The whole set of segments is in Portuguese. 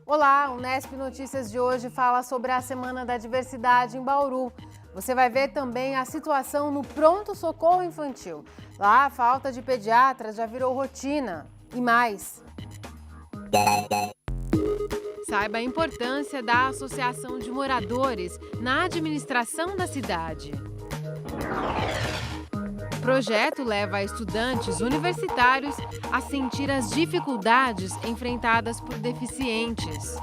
Olá, o Unesp Notícias de hoje fala sobre a Semana da Diversidade em Bauru. Você vai ver também a situação no pronto-socorro infantil. Lá, a falta de pediatras já virou rotina. E mais. Saiba a importância da Associação de Moradores na administração da cidade. O projeto leva estudantes universitários a sentir as dificuldades enfrentadas por deficientes.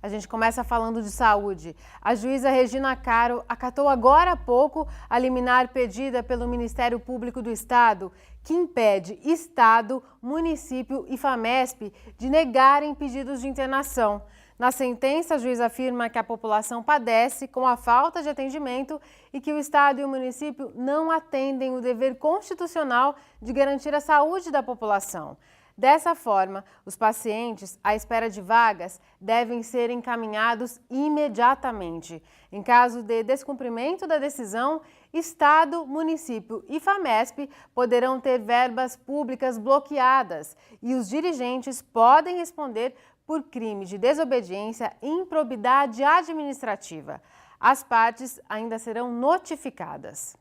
A gente começa falando de saúde. A juíza Regina Caro acatou agora há pouco a liminar pedida pelo Ministério Público do Estado, que impede Estado, município e FAMESP de negarem pedidos de internação. Na sentença, a juíza afirma que a população padece com a falta de atendimento e que o Estado e o município não atendem o dever constitucional de garantir a saúde da população. Dessa forma, os pacientes à espera de vagas devem ser encaminhados imediatamente. Em caso de descumprimento da decisão, Estado, município e FAMESP poderão ter verbas públicas bloqueadas e os dirigentes podem responder por crime de desobediência e improbidade administrativa. As partes ainda serão notificadas.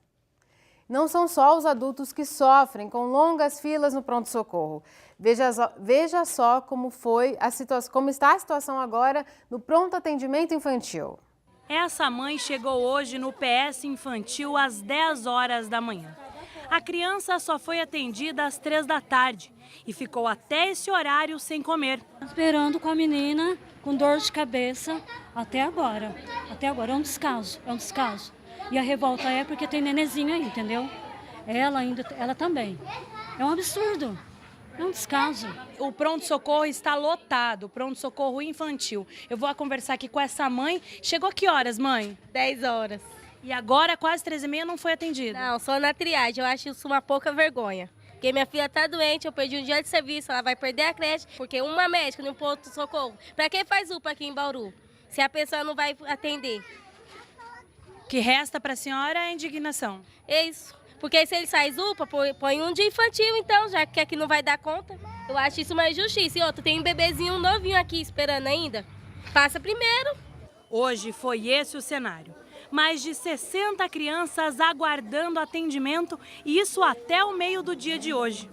Não são só os adultos que sofrem com longas filas no pronto-socorro. Veja só como está a situação agora no pronto atendimento infantil. Essa mãe chegou hoje no PS infantil às 10 horas da manhã. A criança só foi atendida às 3 da tarde e ficou até esse horário sem comer. Esperando com a menina com dor de cabeça até agora. Até agora é um descaso, E a revolta é porque tem nenenzinho aí, entendeu? Ela também. É um absurdo. É um descaso. O pronto-socorro está lotado, pronto-socorro infantil. Eu vou conversar aqui com essa mãe. Chegou a que horas, mãe? 10 horas. E agora, quase 13h30, não foi atendida? Não, só na triagem. Eu acho isso uma pouca vergonha. Porque minha filha tá doente, eu perdi um dia de serviço, ela vai perder a creche. Porque uma médica no pronto-socorro, pra quem faz UPA aqui em Bauru? Se a pessoa não vai atender. O que resta para a senhora é indignação. É isso. Porque se ele faz UPA, põe um de infantil, então, já que aqui não vai dar conta. Eu acho isso uma injustiça. E outro, tem um bebezinho novinho aqui esperando ainda. Passa primeiro. Hoje foi esse o cenário. Mais de 60 crianças aguardando atendimento, e isso até o meio do dia de hoje.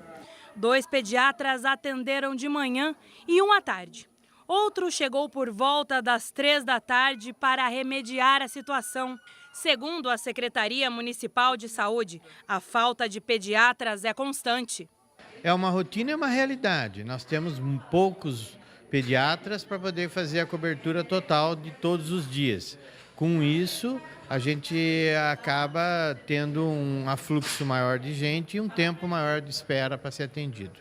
2 pediatras atenderam de manhã e um à tarde. Outro chegou por volta das 3 da tarde para remediar a situação. Segundo a Secretaria Municipal de Saúde, a falta de pediatras é constante. É uma rotina e uma realidade. Nós temos poucos pediatras para poder fazer a cobertura total de todos os dias. Com isso, a gente acaba tendo um afluxo maior de gente e um tempo maior de espera para ser atendido.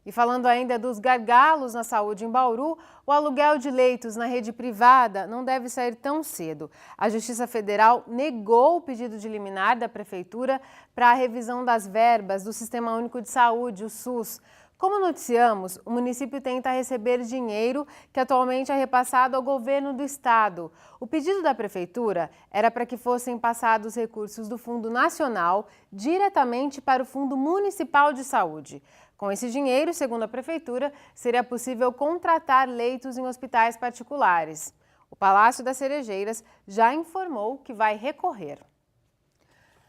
E falando ainda dos gargalos na saúde em Bauru, o aluguel de leitos na rede privada não deve sair tão cedo. A Justiça Federal negou o pedido de liminar da Prefeitura para a revisão das verbas do Sistema Único de Saúde, o SUS. Como noticiamos, o município tenta receber dinheiro que atualmente é repassado ao governo do estado. O pedido da Prefeitura era para que fossem passados recursos do Fundo Nacional diretamente para o Fundo Municipal de Saúde. Com esse dinheiro, segundo a Prefeitura, seria possível contratar leitos em hospitais particulares. O Palácio das Cerejeiras já informou que vai recorrer.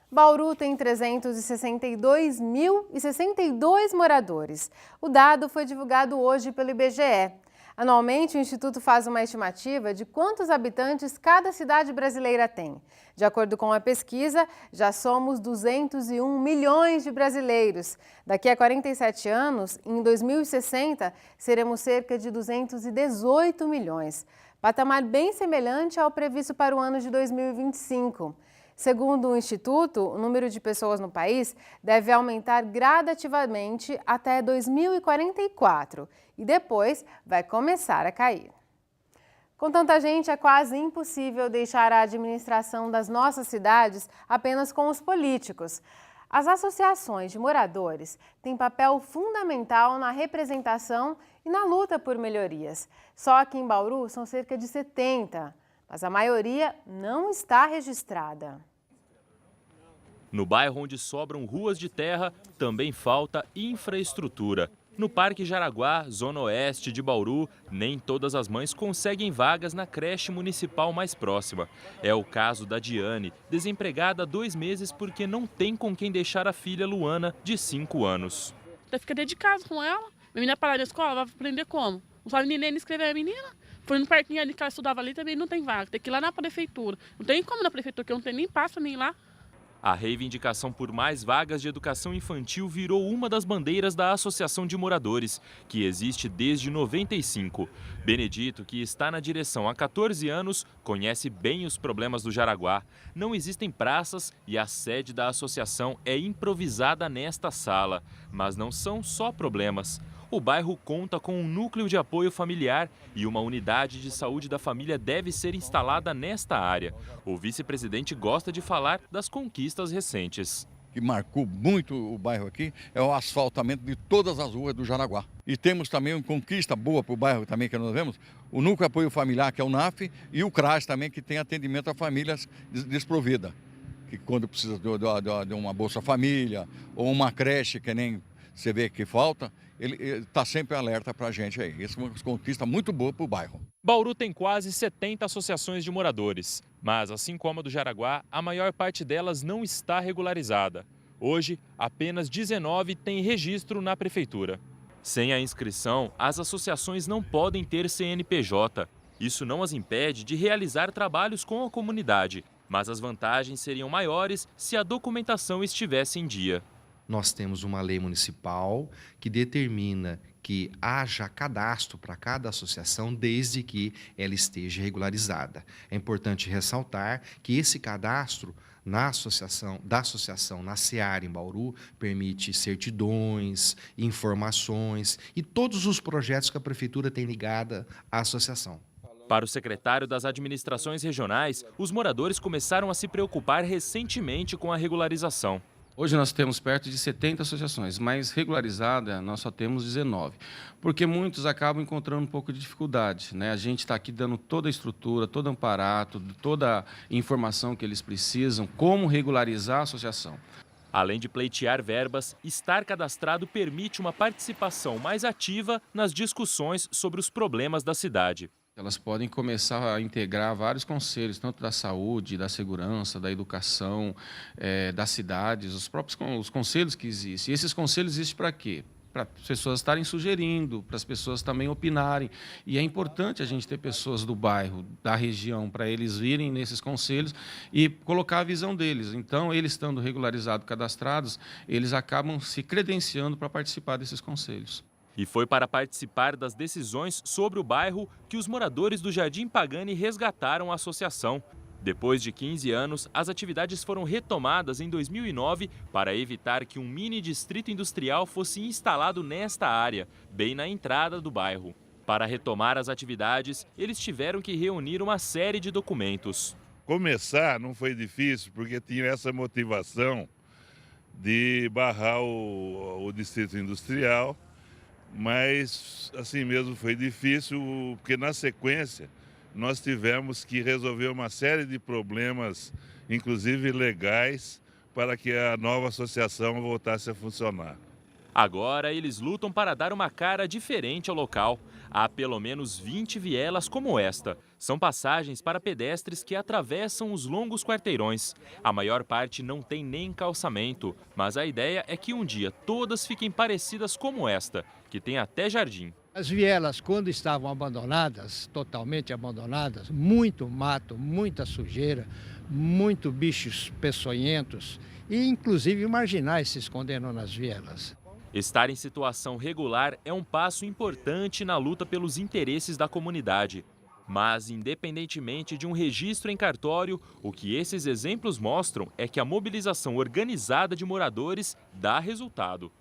Bauru tem 362.062 moradores. O dado foi divulgado hoje pelo IBGE. Anualmente, o Instituto faz uma estimativa de quantos habitantes cada cidade brasileira tem. De acordo com a pesquisa, já somos 201 milhões de brasileiros. Daqui a 47 anos, em 2060, seremos cerca de 218 milhões. Patamar bem semelhante ao previsto para o ano de 2025. Segundo o Instituto, o número de pessoas no país deve aumentar gradativamente até 2044 e depois vai começar a cair. Com tanta gente, é quase impossível deixar a administração das nossas cidades apenas com os políticos. As associações de moradores têm papel fundamental na representação e na luta por melhorias. Só aqui em Bauru são cerca de 70. mas a maioria não está registrada. No bairro onde sobram ruas de terra, também falta infraestrutura. No Parque Jaraguá, zona oeste de Bauru, nem todas as mães conseguem vagas na creche municipal mais próxima. É o caso da Diane, desempregada há 2 meses porque não tem com quem deixar a filha Luana, de 5 anos. Eu fiquei dentro de casa com ela. A menina parar na escola, vai aprender como? Não sabe nem escrever a menina. Foi no parquinho ali que ela estudava ali, também não tem vaga. Tem que ir lá na prefeitura. Não tem como na prefeitura, porque não tem nem passa nem lá. A reivindicação por mais vagas de educação infantil virou uma das bandeiras da Associação de Moradores, que existe desde 95. Benedito, que está na direção há 14 anos, conhece bem os problemas do Jaraguá. Não existem praças e a sede da associação é improvisada nesta sala. Mas não são só problemas. O bairro conta com um núcleo de apoio familiar e uma unidade de saúde da família deve ser instalada nesta área. O vice-presidente gosta de falar das conquistas recentes. O que marcou muito o bairro aqui é o asfaltamento de todas as ruas do Jaraguá. E temos também uma conquista boa para o bairro também que nós vemos, o núcleo de apoio familiar, que é o NAF, e o CRAS também, que tem atendimento a famílias desprovidas. Que quando precisa de uma Bolsa Família ou uma creche, que nem você vê que falta, ele está sempre alerta para a gente aí. Isso é uma conquista muito boa para o bairro. Bauru tem quase 70 associações de moradores, mas assim como a do Jaraguá, a maior parte delas não está regularizada. Hoje, apenas 19 têm registro na prefeitura. Sem a inscrição, as associações não podem ter CNPJ. Isso não as impede de realizar trabalhos com a comunidade, mas as vantagens seriam maiores se a documentação estivesse em dia. Nós temos uma lei municipal que determina que haja cadastro para cada associação desde que ela esteja regularizada. É importante ressaltar que esse cadastro da associação na Seara, em Bauru, permite certidões, informações e todos os projetos que a prefeitura tem ligada à associação. Para o secretário das administrações regionais, os moradores começaram a se preocupar recentemente com a regularização. Hoje nós temos perto de 70 associações, mas regularizada nós só temos 19, porque muitos acabam encontrando um pouco de dificuldade, né? A gente está aqui dando toda a estrutura, todo o amparato, toda a informação que eles precisam, como regularizar a associação. Além de pleitear verbas, estar cadastrado permite uma participação mais ativa nas discussões sobre os problemas da cidade. Elas podem começar a integrar vários conselhos, tanto da saúde, da segurança, da educação, das cidades, os conselhos que existem. E esses conselhos existem para quê? Para as pessoas estarem sugerindo, para as pessoas também opinarem. E é importante a gente ter pessoas do bairro, da região, para eles virem nesses conselhos e colocar a visão deles. Então, eles estando regularizados, cadastrados, eles acabam se credenciando para participar desses conselhos. E foi para participar das decisões sobre o bairro que os moradores do Jardim Pagani resgataram a associação. Depois de 15 anos, as atividades foram retomadas em 2009 para evitar que um mini distrito industrial fosse instalado nesta área, bem na entrada do bairro. Para retomar as atividades, eles tiveram que reunir uma série de documentos. Começar não foi difícil, porque tinha essa motivação de barrar o distrito industrial. Mas assim mesmo foi difícil, porque na sequência nós tivemos que resolver uma série de problemas, inclusive legais, para que a nova associação voltasse a funcionar. Agora eles lutam para dar uma cara diferente ao local. Há pelo menos 20 vielas como esta. São passagens para pedestres que atravessam os longos quarteirões. A maior parte não tem nem calçamento, mas a ideia é que um dia todas fiquem parecidas como esta, que tem até jardim. As vielas, quando estavam abandonadas, totalmente abandonadas, muito mato, muita sujeira, muito bichos peçonhentos e inclusive marginais se escondendo nas vielas. Estar em situação regular é um passo importante na luta pelos interesses da comunidade. Mas, independentemente de um registro em cartório, o que esses exemplos mostram é que a mobilização organizada de moradores dá resultado.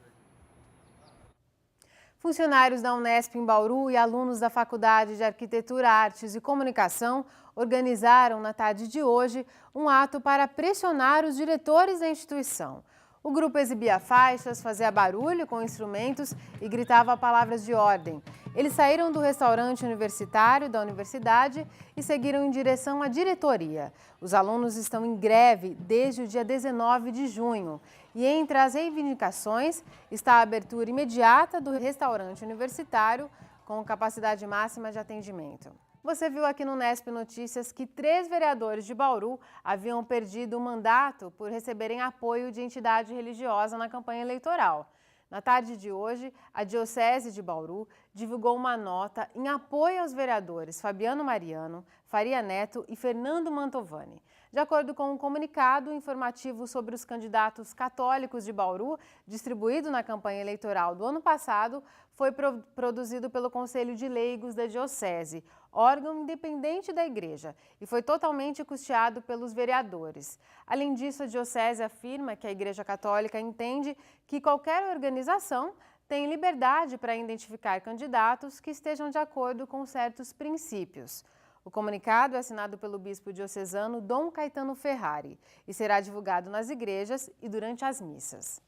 Funcionários da Unesp em Bauru e alunos da Faculdade de Arquitetura, Artes e Comunicação organizaram na tarde de hoje um ato para pressionar os diretores da instituição. O grupo exibia faixas, fazia barulho com instrumentos e gritava palavras de ordem. Eles saíram do restaurante universitário da universidade e seguiram em direção à diretoria. Os alunos estão em greve desde o dia 19 de junho. E entre as reivindicações está a abertura imediata do restaurante universitário com capacidade máxima de atendimento. Você viu aqui no Nesp Notícias que 3 vereadores de Bauru haviam perdido o mandato por receberem apoio de entidade religiosa na campanha eleitoral. Na tarde de hoje, a Diocese de Bauru divulgou uma nota em apoio aos vereadores Fabiano Mariano, Faria Neto e Fernando Mantovani. De acordo com um comunicado informativo sobre os candidatos católicos de Bauru, distribuído na campanha eleitoral do ano passado, foi produzido pelo Conselho de Leigos da Diocese, órgão independente da Igreja, e foi totalmente custeado pelos vereadores. Além disso, a Diocese afirma que a Igreja Católica entende que qualquer organização tem liberdade para identificar candidatos que estejam de acordo com certos princípios. O comunicado é assinado pelo bispo diocesano Dom Caetano Ferrari e será divulgado nas igrejas e durante as missas.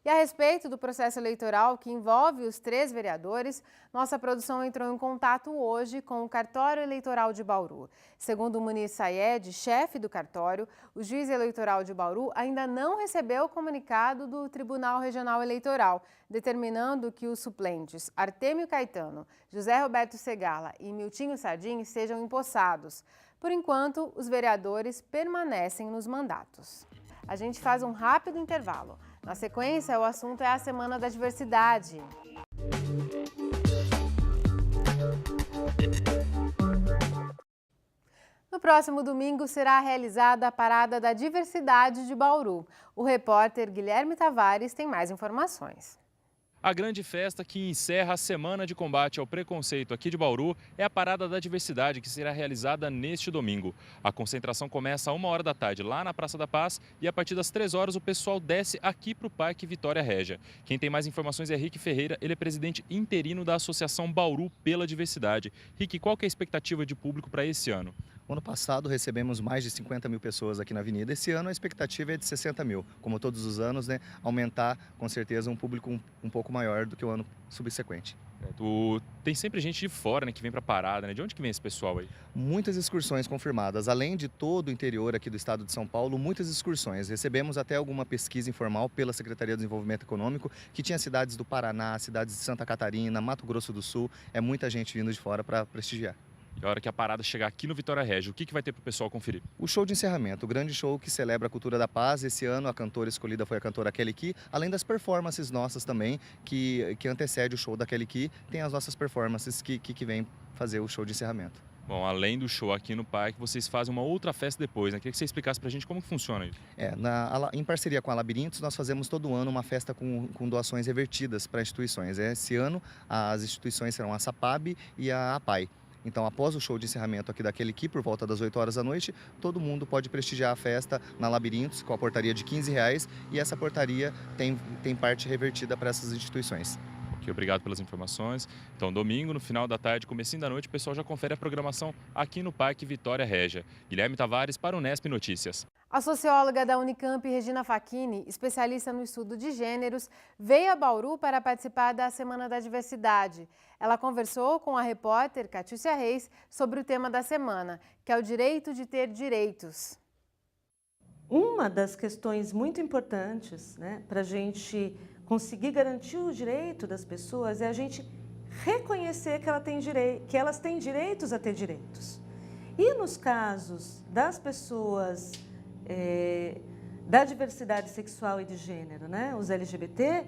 E a respeito do processo eleitoral que envolve os 3 vereadores, nossa produção entrou em contato hoje com o Cartório Eleitoral de Bauru. Segundo o Muniz Sayed, chefe do cartório, o juiz eleitoral de Bauru ainda não recebeu o comunicado do Tribunal Regional Eleitoral, determinando que os suplentes Artêmio Caetano, José Roberto Segala e Miltinho Sardim sejam empossados. Por enquanto, os vereadores permanecem nos mandatos. A gente faz um rápido intervalo. Na sequência, o assunto é a Semana da Diversidade. No próximo domingo será realizada a Parada da Diversidade de Bauru. O repórter Guilherme Tavares tem mais informações. A grande festa que encerra a Semana de Combate ao Preconceito aqui de Bauru é a Parada da Diversidade, que será realizada neste domingo. A concentração começa às 1h da tarde lá na Praça da Paz e a partir das 3 horas o pessoal desce aqui para o Parque Vitória Régia. Quem tem mais informações é Rick Ferreira, ele é presidente interino da Associação Bauru pela Diversidade. Rick, qual que é a expectativa de público para esse ano? Ano passado recebemos mais de 50 mil pessoas aqui na avenida. Esse ano a expectativa é de 60 mil. Como todos os anos, né, aumentar com certeza um público um pouco maior do que o ano subsequente. Tem sempre gente de fora, né, que vem para a parada, né? De onde que vem esse pessoal aí? Muitas excursões confirmadas. Além de todo o interior aqui do estado de São Paulo, muitas excursões. Recebemos até alguma pesquisa informal pela Secretaria de Desenvolvimento Econômico, que tinha cidades do Paraná, cidades de Santa Catarina, Mato Grosso do Sul. É muita gente vindo de fora para prestigiar. E a hora que a parada chegar aqui no Vitória Régia, o que vai ter para o pessoal conferir? O show de encerramento, o grande show que celebra a cultura da paz. Esse ano a cantora escolhida foi a cantora Kelly Key, além das performances nossas também, que antecede o show da Kelly Key, tem as nossas performances que vêm fazer o show de encerramento. Bom, além do show aqui no parque, vocês fazem uma outra festa depois, né? Queria que você explicasse pra gente como que funciona isso. Em parceria com a Labirintos, nós fazemos todo ano uma festa com doações revertidas para instituições. Esse ano, as instituições serão a SAPAB e a APAI. Então, após o show de encerramento aqui daquele aqui, por volta das 8 horas da noite, todo mundo pode prestigiar a festa na Labirintos, com a portaria de R$15, e essa portaria tem parte revertida para essas instituições. Ok, obrigado pelas informações. Então, domingo, no final da tarde, comecinho da noite, o pessoal já confere a programação aqui no Parque Vitória Régia. Guilherme Tavares para o Nesp Notícias. A socióloga da Unicamp, Regina Facchini, especialista no estudo de gêneros, veio a Bauru para participar da Semana da Diversidade. Ela conversou com a repórter Catiúcia Reis sobre o tema da semana, que é o direito de ter direitos. Uma das questões muito importantes, né, para a gente conseguir garantir o direito das pessoas é a gente reconhecer que elas têm direitos a ter direitos. E nos casos das pessoas da diversidade sexual e de gênero, né, os LGBT,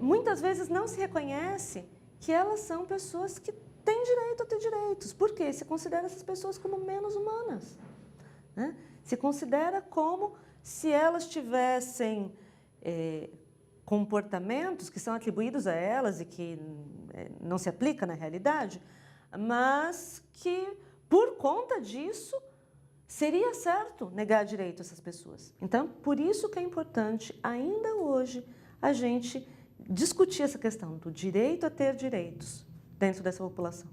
muitas vezes não se reconhece que elas são pessoas que têm direito a ter direitos. Por quê? Se considera essas pessoas como menos humanas, né? Se considera como se elas tivessem comportamentos que são atribuídos a elas e que não se aplica na realidade, mas que, por conta disso, seria certo negar direito a essas pessoas. Então, por isso que é importante, ainda hoje, a gente discutir essa questão do direito a ter direitos dentro dessa população.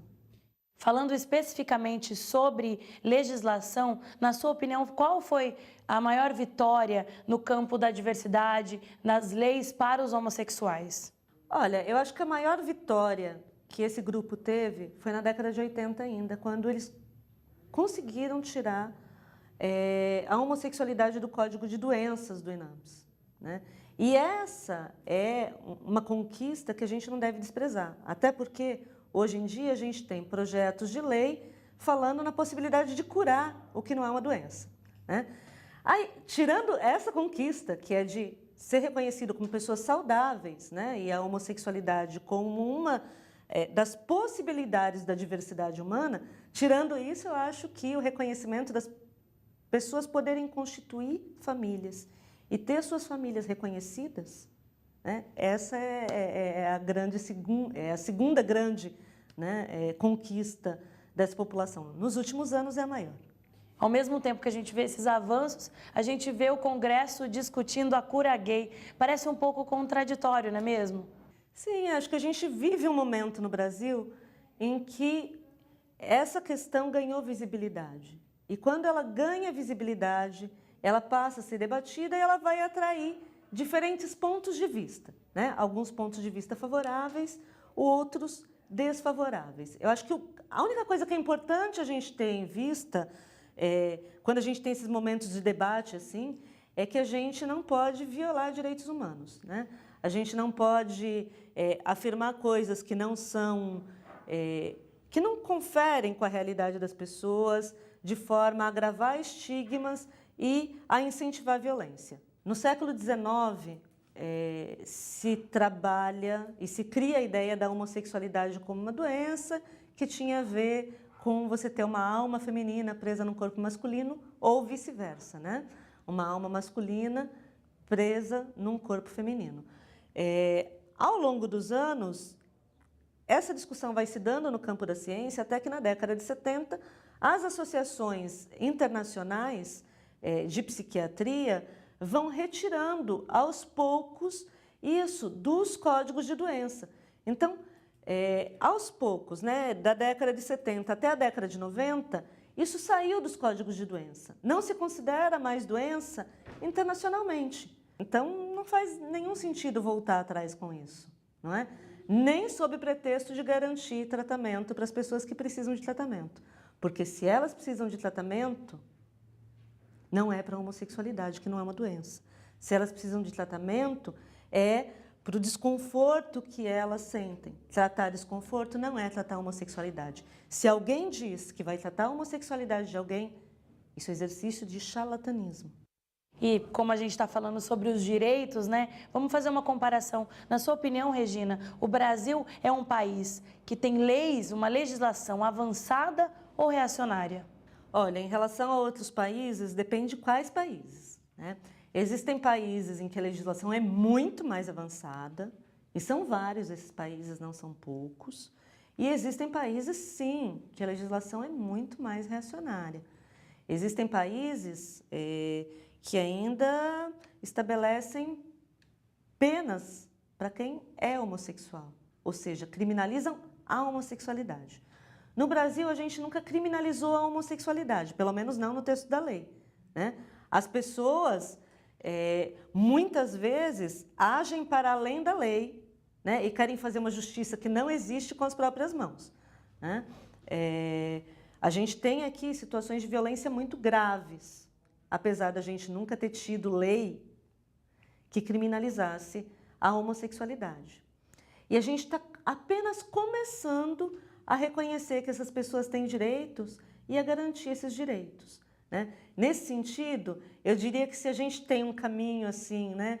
Falando especificamente sobre legislação, na sua opinião, qual foi a maior vitória no campo da diversidade, nas leis para os homossexuais? Olha, eu acho que a maior vitória que esse grupo teve foi na década de 80 ainda, quando eles conseguiram tirar a homossexualidade do Código de Doenças do INAMPS, né? E essa é uma conquista que a gente não deve desprezar, até porque hoje em dia a gente tem projetos de lei falando na possibilidade de curar o que não é uma doença, né? Aí, tirando essa conquista, que é de ser reconhecido como pessoas saudáveis, né, e a homossexualidade como uma das possibilidades da diversidade humana, tirando isso, eu acho que o reconhecimento das pessoas poderem constituir famílias e ter suas famílias reconhecidas, né, essa é a segunda grande, né, conquista dessa população. Nos últimos anos é a maior. Ao mesmo tempo que a gente vê esses avanços, a gente vê o Congresso discutindo a cura gay. Parece um pouco contraditório, não é mesmo? Sim, acho que a gente vive um momento no Brasil em que essa questão ganhou visibilidade. E quando ela ganha visibilidade, ela passa a ser debatida e ela vai atrair diferentes pontos de vista, né? Alguns pontos de vista favoráveis, outros desfavoráveis. Eu acho que a única coisa que é importante a gente ter em vista, quando a gente tem esses momentos de debate assim, é que a gente não pode violar direitos humanos, né? A gente não pode afirmar coisas que não são, que não conferem com a realidade das pessoas, de forma a agravar estigmas e a incentivar a violência. No século XIX, se trabalha e se cria a ideia da homossexualidade como uma doença que tinha a ver com você ter uma alma feminina presa num corpo masculino ou vice-versa, né? Uma alma masculina presa num corpo feminino. Ao longo dos anos, essa discussão vai se dando no campo da ciência até que na década de 70, as associações internacionais de psiquiatria vão retirando aos poucos isso dos códigos de doença. Então, aos poucos, né, da década de 70 até a década de 90, isso saiu dos códigos de doença. Não se considera mais doença internacionalmente. Então, não faz nenhum sentido voltar atrás com isso, não é? Nem sob pretexto de garantir tratamento para as pessoas que precisam de tratamento. Porque se elas precisam de tratamento, não é para a homossexualidade, que não é uma doença. Se elas precisam de tratamento, é para o desconforto que elas sentem. Tratar desconforto não é tratar a homossexualidade. Se alguém diz que vai tratar a homossexualidade de alguém, isso é exercício de charlatanismo. E como a gente está falando sobre os direitos, né? Vamos fazer uma comparação. Na sua opinião, Regina, o Brasil é um país que tem leis, uma legislação avançada ou reacionária? Olha, em relação a outros países, depende de quais países, né? Existem países em que a legislação é muito mais avançada, e são vários esses países, não são poucos. E existem países, sim, que a legislação é muito mais reacionária. Existem países que ainda estabelecem penas para quem é homossexual, ou seja, criminalizam a homossexualidade. No Brasil, a gente nunca criminalizou a homossexualidade, pelo menos não no texto da lei, né? As pessoas, muitas vezes, agem para além da lei, né? E querem fazer uma justiça que não existe com as próprias mãos, né? A gente tem aqui situações de violência muito graves, apesar da gente nunca ter tido lei que criminalizasse a homossexualidade. E a gente está apenas começando a reconhecer que essas pessoas têm direitos e a garantir esses direitos, né? Nesse sentido, eu diria que se a gente tem um caminho assim, né,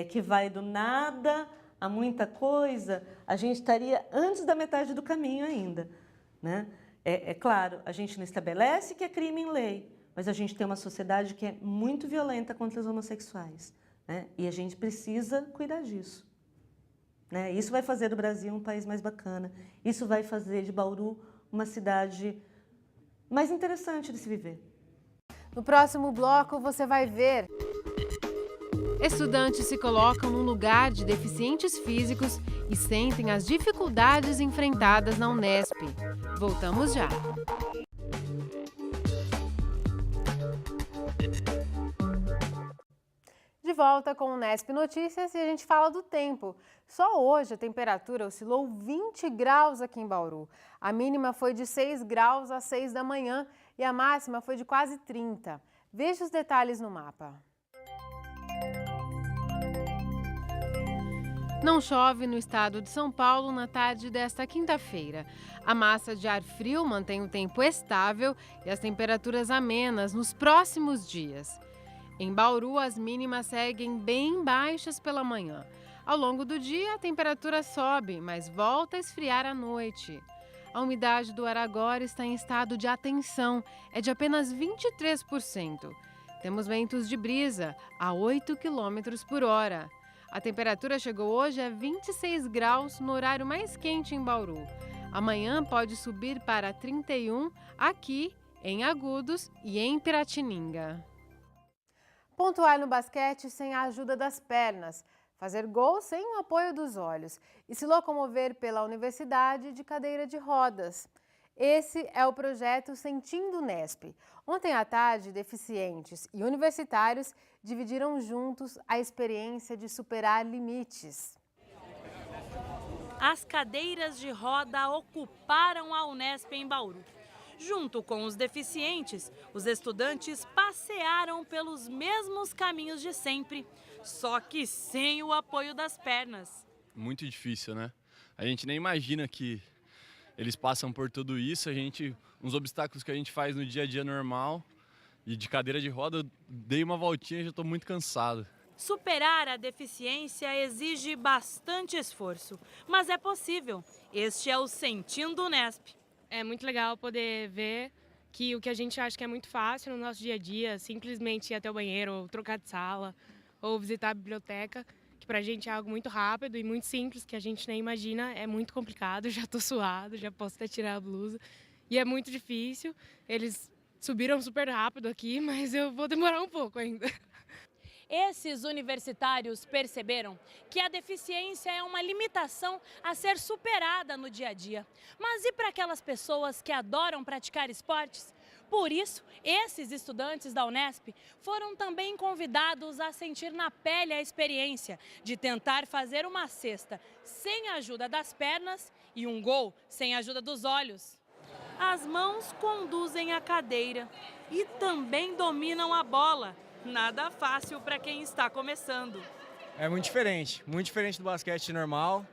que vai do nada a muita coisa, a gente estaria antes da metade do caminho ainda, né? É claro, a gente não estabelece que é crime em lei, mas a gente tem uma sociedade que é muito violenta contra os homossexuais, né? E a gente precisa cuidar disso, né? Isso vai fazer do Brasil um país mais bacana, isso vai fazer de Bauru uma cidade mais interessante de se viver. No próximo bloco você vai ver Estudantes se colocam no lugar de deficientes físicos e sentem as dificuldades enfrentadas na Unesp. Voltamos já. De volta com o Unesp Notícias e a gente fala do tempo. Só hoje a temperatura oscilou 20 graus aqui em Bauru. A mínima foi de 6 graus às 6 da manhã e a máxima foi de quase 30. Veja os detalhes no mapa. Não chove no estado de São Paulo na tarde desta quinta-feira. A massa de ar frio mantém o tempo estável e as temperaturas amenas nos próximos dias. Em Bauru, as mínimas seguem bem baixas pela manhã. Ao longo do dia, a temperatura sobe, mas volta a esfriar à noite. A umidade do ar agora está em estado de atenção, é de apenas 23%. Temos ventos de brisa a 8 km por hora. A temperatura chegou hoje a 26 graus no horário mais quente em Bauru. Amanhã pode subir para 31 aqui em Agudos e em Piratininga. Pontuar no basquete sem a ajuda das pernas, fazer gol sem o apoio dos olhos e se locomover pela universidade de cadeira de rodas. Esse é o projeto Sentindo Unesp. Ontem à tarde, deficientes e universitários dividiram juntos a experiência de superar limites. As cadeiras de roda ocuparam a Unesp em Bauru. Junto com os deficientes, os estudantes passearam pelos mesmos caminhos de sempre, só que sem o apoio das pernas. Muito difícil, né? A gente nem imagina que eles passam por tudo isso, uns obstáculos que a gente faz no dia a dia normal, e de cadeira de roda, eu dei uma voltinha e já estou muito cansado. Superar a deficiência exige bastante esforço, mas é possível. Este é o Sentindo Unesp. É muito legal poder ver que o que a gente acha que é muito fácil no nosso dia a dia, simplesmente ir até o banheiro, ou trocar de sala, ou visitar a biblioteca, que pra gente é algo muito rápido e muito simples, que a gente nem imagina, é muito complicado, já tô suado, já posso até tirar a blusa. E é muito difícil, eles subiram super rápido aqui, mas eu vou demorar um pouco ainda. Esses universitários perceberam que a deficiência é uma limitação a ser superada no dia a dia. Mas e para aquelas pessoas que adoram praticar esportes? Por isso, esses estudantes da Unesp foram também convidados a sentir na pele a experiência de tentar fazer uma cesta sem a ajuda das pernas e um gol sem a ajuda dos olhos. As mãos conduzem a cadeira e também dominam a bola. Nada fácil para quem está começando. É muito diferente do basquete normal.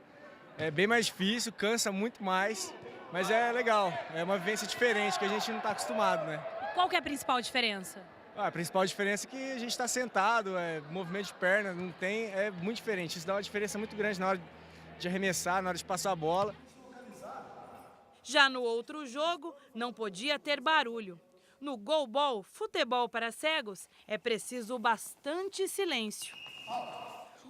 É bem mais difícil, cansa muito mais, mas é legal. É uma vivência diferente que a gente não está acostumado, né? Qual que é a principal diferença? A principal diferença é que a gente está sentado, movimento de perna, não tem, é muito diferente. Isso dá uma diferença muito grande na hora de arremessar, na hora de passar a bola. Já no outro jogo, não podia ter barulho. No goalball, futebol para cegos, é preciso bastante silêncio.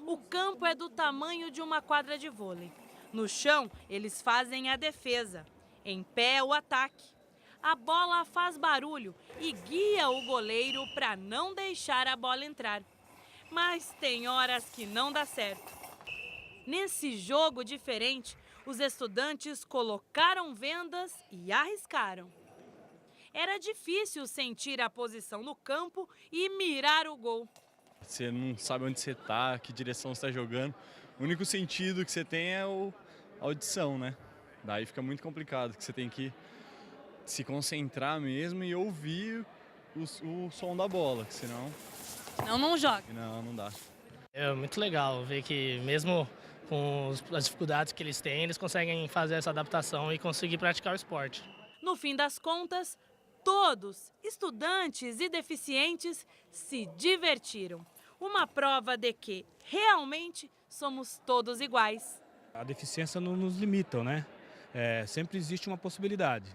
O campo é do tamanho de uma quadra de vôlei. No chão, eles fazem a defesa. Em pé, o ataque. A bola faz barulho e guia o goleiro para não deixar a bola entrar. Mas tem horas que não dá certo. Nesse jogo diferente, os estudantes colocaram vendas e arriscaram. Era difícil sentir a posição no campo e mirar o gol. Você não sabe onde você está, que direção você está jogando. O único sentido que você tem é a audição, né? Daí fica muito complicado, que você tem que se concentrar mesmo e ouvir o som da bola, que senão... Não joga. Não dá. É muito legal ver que mesmo com as dificuldades que eles têm, eles conseguem fazer essa adaptação e conseguir praticar o esporte. No fim das contas, todos, estudantes e deficientes, se divertiram. Uma prova de que, realmente, somos todos iguais. A deficiência não nos limita, né? Sempre existe uma possibilidade.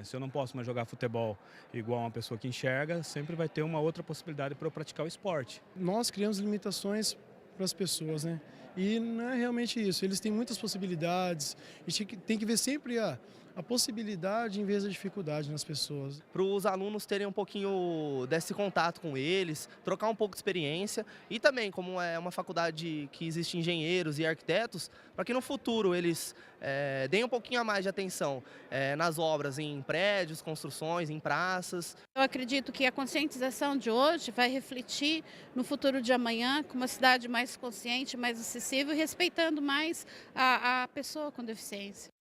Se eu não posso mais jogar futebol igual uma pessoa que enxerga, sempre vai ter uma outra possibilidade para eu praticar o esporte. Nós criamos limitações para as pessoas, né? E não é realmente isso. Eles têm muitas possibilidades. A gente tem que ver sempre a possibilidade em vez da dificuldade nas pessoas. Para os alunos terem um pouquinho desse contato com eles, trocar um pouco de experiência e também, como é uma faculdade que existe engenheiros e arquitetos, para que no futuro eles deem um pouquinho a mais de atenção nas obras, em prédios, construções, em praças. Eu acredito que a conscientização de hoje vai refletir no futuro de amanhã com uma cidade mais consciente, mais acessível e respeitando mais a pessoa com deficiência.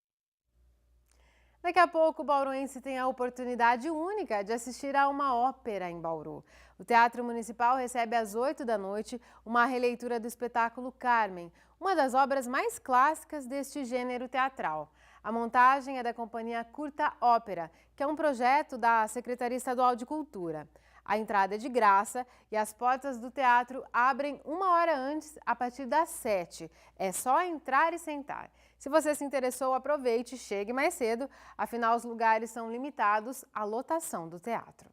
Daqui a pouco, o bauruense tem a oportunidade única de assistir a uma ópera em Bauru. O Teatro Municipal recebe às 8 da noite uma releitura do espetáculo Carmen, uma das obras mais clássicas deste gênero teatral. A montagem é da Companhia Curta Ópera, que é um projeto da Secretaria Estadual de Cultura. A entrada é de graça e as portas do teatro abrem 1 hora antes, a partir das 7. É só entrar e sentar. Se você se interessou, aproveite e chegue mais cedo, afinal os lugares são limitados à lotação do teatro.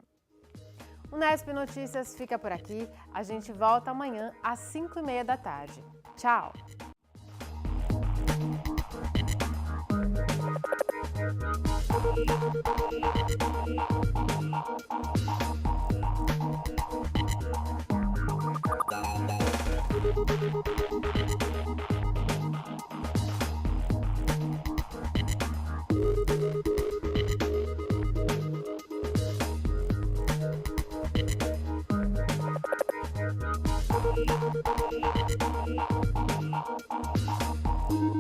O Nesp Notícias fica por aqui. A gente volta amanhã às 5h30 da tarde. Tchau! Thank you.